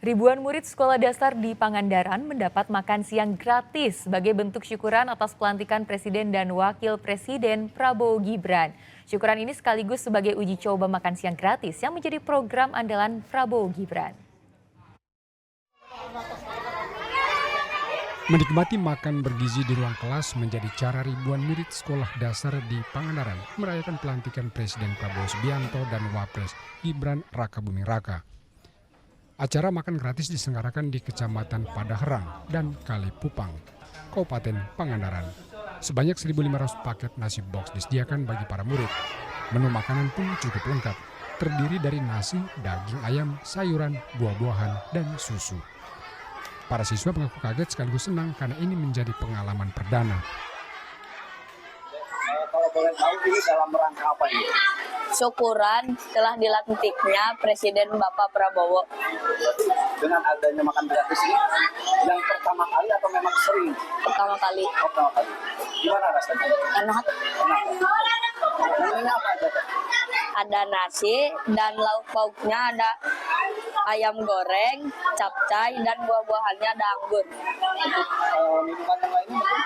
Ribuan murid sekolah dasar di Pangandaran mendapat makan siang gratis sebagai bentuk syukuran atas pelantikan Presiden dan Wakil Presiden Prabowo Gibran. Syukuran ini sekaligus sebagai uji coba makan siang gratis yang menjadi program andalan Prabowo Gibran. Menikmati makan bergizi di ruang kelas menjadi cara ribuan murid sekolah dasar di Pangandaran merayakan pelantikan Presiden Prabowo Subianto dan Wapres Gibran Rakabuming Raka. Acara makan gratis diselenggarakan di Kecamatan Padaherang dan Kalipupang, Kabupaten Pangandaran. Sebanyak 1.500 paket nasi box disediakan bagi para murid. Menu makanan pun cukup lengkap, terdiri dari nasi, daging ayam, sayuran, buah-buahan, dan susu. Para siswa mengaku kaget sekaligus senang karena ini menjadi pengalaman perdana. Kalau boleh tahu ini dalam rangka apa ini? Syukuran telah dilantiknya Presiden Bapak Prabowo. Dengan adanya makan gratis ini, yang pertama kali atau memang sering? Pertama kali. Pertama kali. Gimana rasanya? Enak. Ini apa aja? Ada nasi dan lauk pauknya ada ayam goreng, capcay, dan buah-buahannya ada anggur. Minuman yang lainnya mungkin?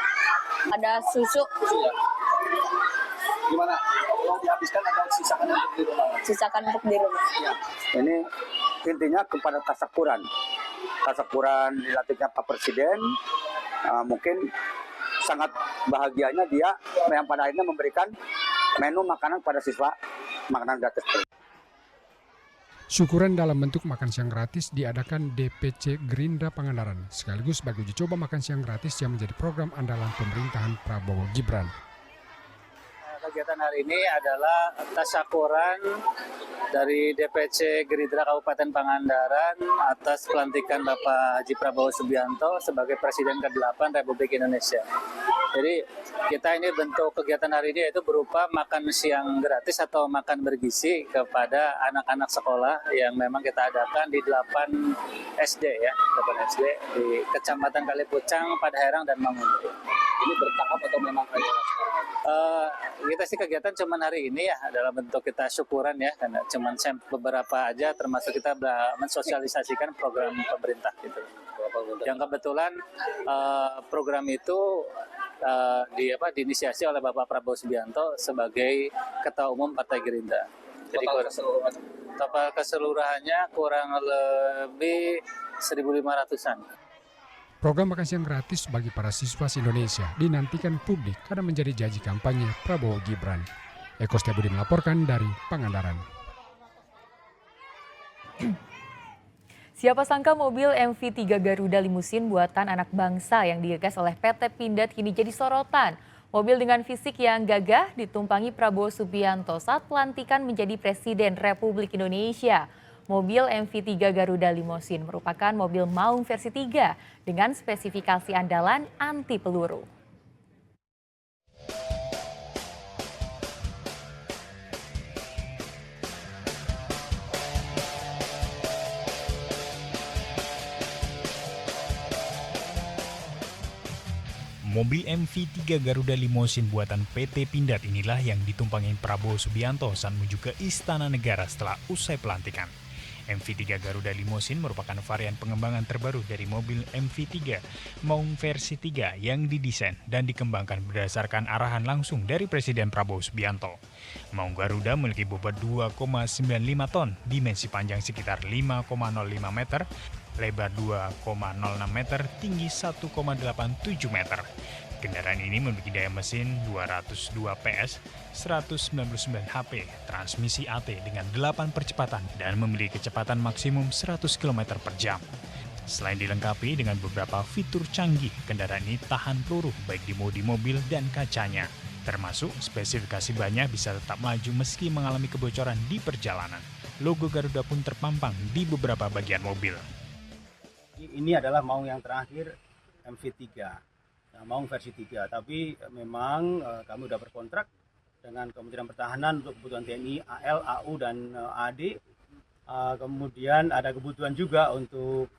Ada susu. Ya. Gimana? Mau dihabiskan atau sisakan untuk di rumah? Sisakan untuk di rumah. Ya. Ini intinya kepada tasyakuran. Tasyakuran dilantiknya Pak Presiden, mungkin sangat bahagianya dia yang pada akhirnya memberikan menu makanan pada siswa, makanan gratis. Syukuran dalam bentuk makan siang gratis diadakan DPC Gerindra Pangandaran, sekaligus sebagai uji coba makan siang gratis yang menjadi program andalan pemerintahan Prabowo Gibran. Kegiatan hari ini adalah tasyakuran dari DPC Gerindra Kabupaten Pangandaran atas pelantikan Bapak Haji Prabowo Subianto sebagai Presiden ke-8 Republik Indonesia. Jadi kita ini bentuk kegiatan hari ini yaitu berupa makan siang gratis atau makan bergizi kepada anak-anak sekolah yang memang kita adakan di 8 SD ya, 8 SD di Kecamatan Kalipucang, Padaherang, dan Mangunkuring. Ini bertahap atau memang hanya sekarang? Kita sih kegiatan cuman hari ini ya dalam bentuk kita syukuran ya, karena cuman beberapa aja, termasuk kita mensosialisasikan program pemerintah gitu. Yang kebetulan program itu diinisiasi oleh Bapak Prabowo Subianto sebagai Ketua Umum Partai Gerindra. Jadi total keseluruhannya kurang lebih 1.500-an. Program makan siang gratis bagi para siswa se-Indonesia dinantikan publik karena menjadi janji kampanye Prabowo Gibran. Eko Setiabudi melaporkan dari Pangandaran. Siapa sangka mobil MV3 Garuda Limusin buatan anak bangsa yang digagas oleh PT Pindad kini jadi sorotan. Mobil dengan fisik yang gagah ditumpangi Prabowo Subianto saat pelantikan menjadi Presiden Republik Indonesia. Mobil MV3 Garuda Limousine merupakan mobil maung versi 3 dengan spesifikasi andalan anti peluru. Mobil MV3 Garuda Limousine buatan PT Pindad inilah yang ditumpangi Prabowo Subianto saat menuju ke Istana Negara setelah usai pelantikan. MV3 Garuda Limousine merupakan varian pengembangan terbaru dari mobil MV3 Maung versi 3 yang didesain dan dikembangkan berdasarkan arahan langsung dari Presiden Prabowo Subianto. Maung Garuda memiliki bobot 2,95 ton, dimensi panjang sekitar 5,05 meter, lebar 2,06 meter, tinggi 1,87 meter. Kendaraan ini memiliki daya mesin 202 PS, 199 HP, transmisi AT dengan 8 percepatan, dan memiliki kecepatan maksimum 100 km per jam. Selain dilengkapi dengan beberapa fitur canggih, kendaraan ini tahan peluru baik di modi mobil dan kacanya. Termasuk spesifikasi bannya bisa tetap maju meski mengalami kebocoran di perjalanan. Logo Garuda pun terpampang di beberapa bagian mobil. Ini adalah maung yang terakhir MV3. Maung versi 3, tapi memang kami sudah berkontrak dengan Kementerian Pertahanan untuk kebutuhan TNI, AL, AU, dan AD. Kemudian ada kebutuhan juga untuk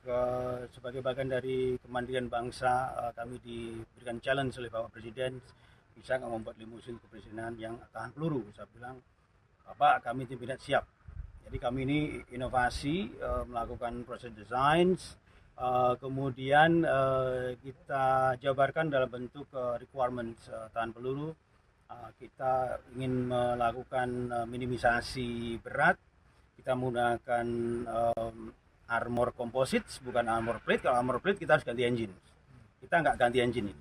sebagai bagian dari kemandirian bangsa, kami diberikan challenge oleh Bapak Presiden, bisa nggak membuat limusin kepresidenan yang tahan peluru. Saya bilang, Bapak, kami tidak siap. Jadi kami ini inovasi, melakukan proses desain, kemudian kita jabarkan dalam bentuk requirement tahan peluru. Kita ingin melakukan minimisasi berat, kita menggunakan armor composites, bukan armor plate. Kalau armor plate kita harus ganti engine. Kita nggak ganti engine itu.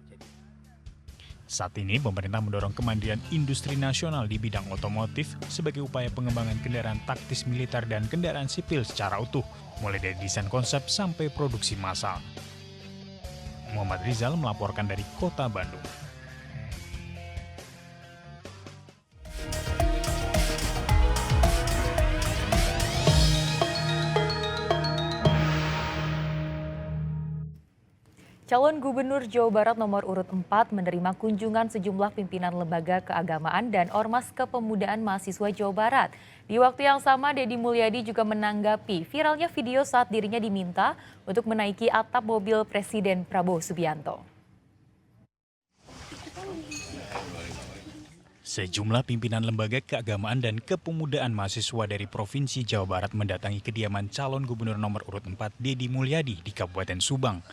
Saat ini, pemerintah mendorong kemandirian industri nasional di bidang otomotif sebagai upaya pengembangan kendaraan taktis militer dan kendaraan sipil secara utuh, mulai dari desain konsep sampai produksi massal. Muhammad Rizal melaporkan dari Kota Bandung. Calon Gubernur Jawa Barat nomor urut 4 menerima kunjungan sejumlah pimpinan lembaga keagamaan dan Ormas Kepemudaan Mahasiswa Jawa Barat. Di waktu yang sama, Deddy Mulyadi juga menanggapi viralnya video saat dirinya diminta untuk menaiki atap mobil Presiden Prabowo Subianto. Sejumlah pimpinan lembaga keagamaan dan kepemudaan mahasiswa dari Provinsi Jawa Barat mendatangi kediaman calon gubernur nomor urut 4 Deddy Mulyadi di Kabupaten Subang.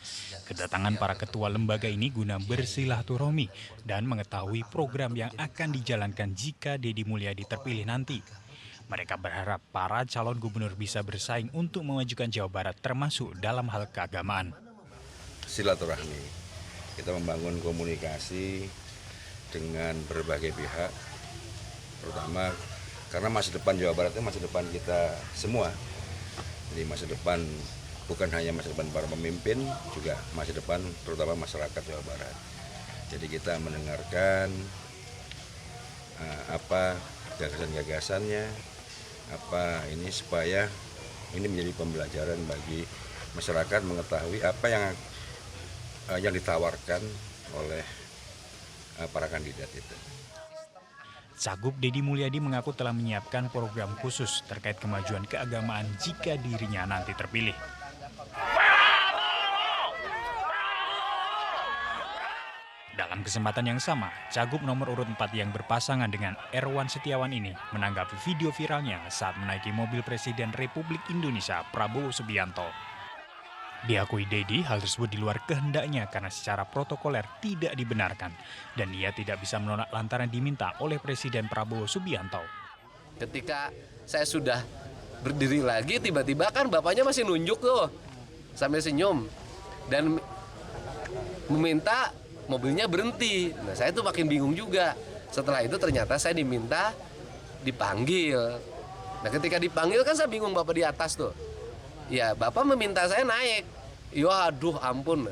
Kedatangan para ketua lembaga ini guna bersilaturahmi dan mengetahui program yang akan dijalankan jika Deddy Mulyadi terpilih nanti. Mereka berharap para calon gubernur bisa bersaing untuk memajukan Jawa Barat termasuk dalam hal keagamaan. Silaturahmi, kita membangun komunikasi dengan berbagai pihak, terutama karena masa depan Jawa Barat itu masa depan kita semua. Jadi masa depan bukan hanya masa depan para pemimpin, juga masa depan terutama masyarakat Jawa Barat. Jadi kita mendengarkan apa gagasan-gagasannya, apa ini supaya ini menjadi pembelajaran bagi masyarakat mengetahui apa yang ditawarkan oleh para kandidat itu. Cagup Deddy Mulyadi mengaku telah menyiapkan program khusus terkait kemajuan keagamaan jika dirinya nanti terpilih. Dalam kesempatan yang sama, Cagup nomor urut 4 yang berpasangan dengan Erwan Setiawan ini menanggapi video viralnya saat menaiki mobil Presiden Republik Indonesia Prabowo Subianto. Diakui Deddy, hal tersebut di luar kehendaknya karena secara protokoler tidak dibenarkan dan ia tidak bisa menolak lantaran diminta oleh Presiden Prabowo Subianto. Ketika saya sudah berdiri lagi, tiba-tiba kan bapaknya masih nunjuk tuh sambil senyum dan meminta mobilnya berhenti. Nah, saya tuh makin bingung juga. Setelah itu ternyata saya diminta dipanggil. Nah, ketika dipanggil kan saya bingung, bapak di atas tuh. Ya, bapak meminta saya naik. Ya, aduh, ampun.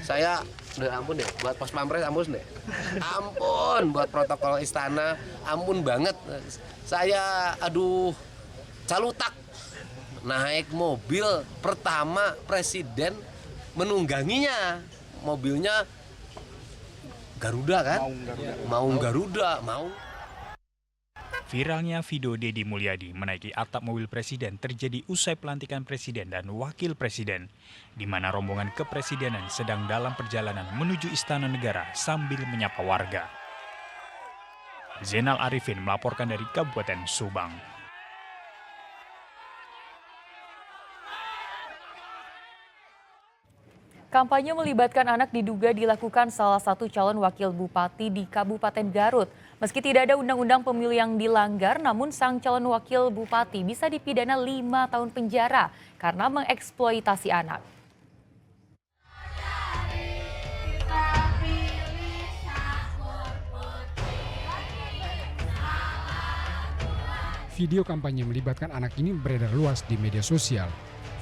Saya, ampun deh, buat pos pampres ampun deh. Ampun, buat protokol istana, ampun banget. Saya, aduh, calutak. Naik mobil pertama presiden menungganginya. Mobilnya Garuda kan? Maung Garuda. Viralnya video Deddy Mulyadi menaiki atap mobil presiden terjadi usai pelantikan presiden dan wakil presiden, di mana rombongan kepresidenan sedang dalam perjalanan menuju Istana Negara sambil menyapa warga. Zainal Arifin melaporkan dari Kabupaten Subang. Kampanye melibatkan anak diduga dilakukan salah satu calon wakil bupati di Kabupaten Garut. Meski tidak ada undang-undang pemilu yang dilanggar, namun sang calon wakil bupati bisa dipidana 5 tahun penjara karena mengeksploitasi anak. Video kampanye melibatkan anak ini beredar luas di media sosial.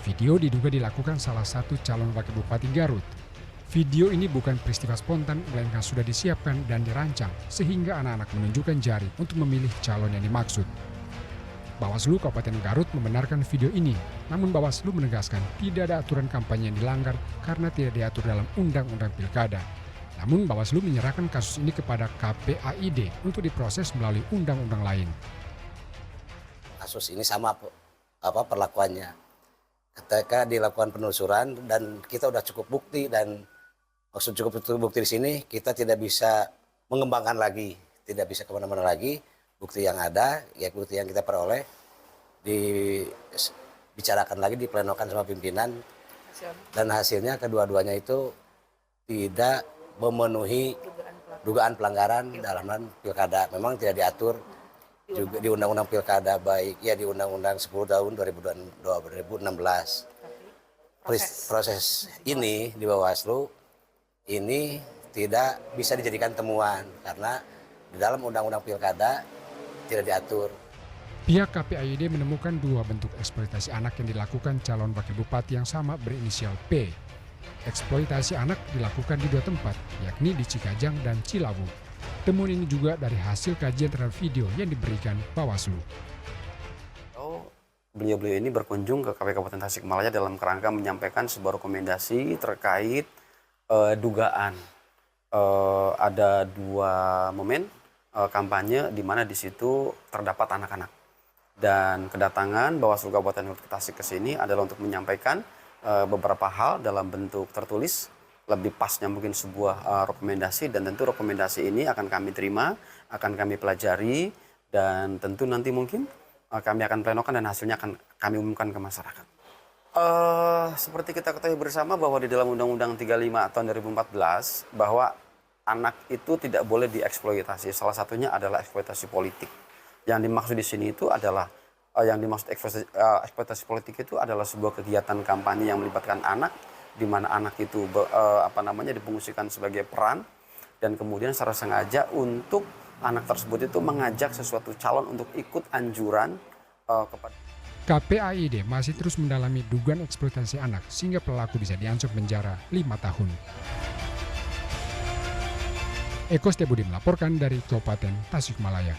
Video diduga dilakukan salah satu calon wakil bupati Garut. Video ini bukan peristiwa spontan, melainkan sudah disiapkan dan dirancang sehingga anak-anak menunjukkan jari untuk memilih calon yang dimaksud. Bawaslu Kabupaten Garut membenarkan video ini, namun Bawaslu menegaskan tidak ada aturan kampanye yang dilanggar karena tidak diatur dalam Undang-Undang Pilkada. Namun Bawaslu menyerahkan kasus ini kepada KPAID untuk diproses melalui undang-undang lain. Kasus ini sama perlakuannya. Ketika dilakukan penelusuran dan kita udah cukup bukti dan maksud cukup bukti di sini, kita tidak bisa mengembangkan lagi, tidak bisa kemana-mana lagi. Bukti yang ada, ya bukti yang kita peroleh dibicarakan lagi, diplenokan sama pimpinan, dan hasilnya kedua-duanya itu tidak memenuhi dugaan pelanggaran dalam pilkada. Memang tidak diatur juga di Undang-Undang Pilkada, baik ya di Undang-Undang 10 tahun 2016. Proses ini di Bawaslu ini tidak bisa dijadikan temuan karena di dalam Undang-Undang Pilkada tidak diatur. Pihak KPAID menemukan 2 bentuk eksploitasi anak yang dilakukan calon wakil bupati yang sama berinisial P. Eksploitasi anak dilakukan di 2 tempat, yakni di Cikajang dan Cilawu. Temuan ini juga dari hasil kajian terhadap video yang diberikan Bawaslu. Beliau-beliau ini berkunjung ke KPU Kabupaten Tasikmalaya dalam kerangka menyampaikan sebuah rekomendasi terkait dugaan ada 2 momen kampanye di mana di situ terdapat anak-anak. Dan kedatangan Bawaslu Kabupaten Tasik ke sini adalah untuk menyampaikan beberapa hal dalam bentuk tertulis, lebih pasnya mungkin sebuah rekomendasi, dan tentu rekomendasi ini akan kami terima, akan kami pelajari, dan tentu nanti mungkin kami akan plenokan dan hasilnya akan kami umumkan ke masyarakat. Seperti kita ketahui bersama bahwa di dalam Undang-Undang 35 tahun 2014 bahwa anak itu tidak boleh dieksploitasi. Salah satunya adalah eksploitasi politik. Yang dimaksud di sini itu adalah eksploitasi politik itu adalah sebuah kegiatan kampanye yang melibatkan anak, di mana anak itu difungsikan sebagai peran, dan kemudian secara sengaja untuk anak tersebut itu mengajak sesuatu calon untuk ikut anjuran kepada. KPAID masih terus mendalami dugaan eksploitasi anak sehingga pelaku bisa diancam penjara 5 tahun. Eko Setiabudi melaporkan dari Kabupaten Tasikmalaya.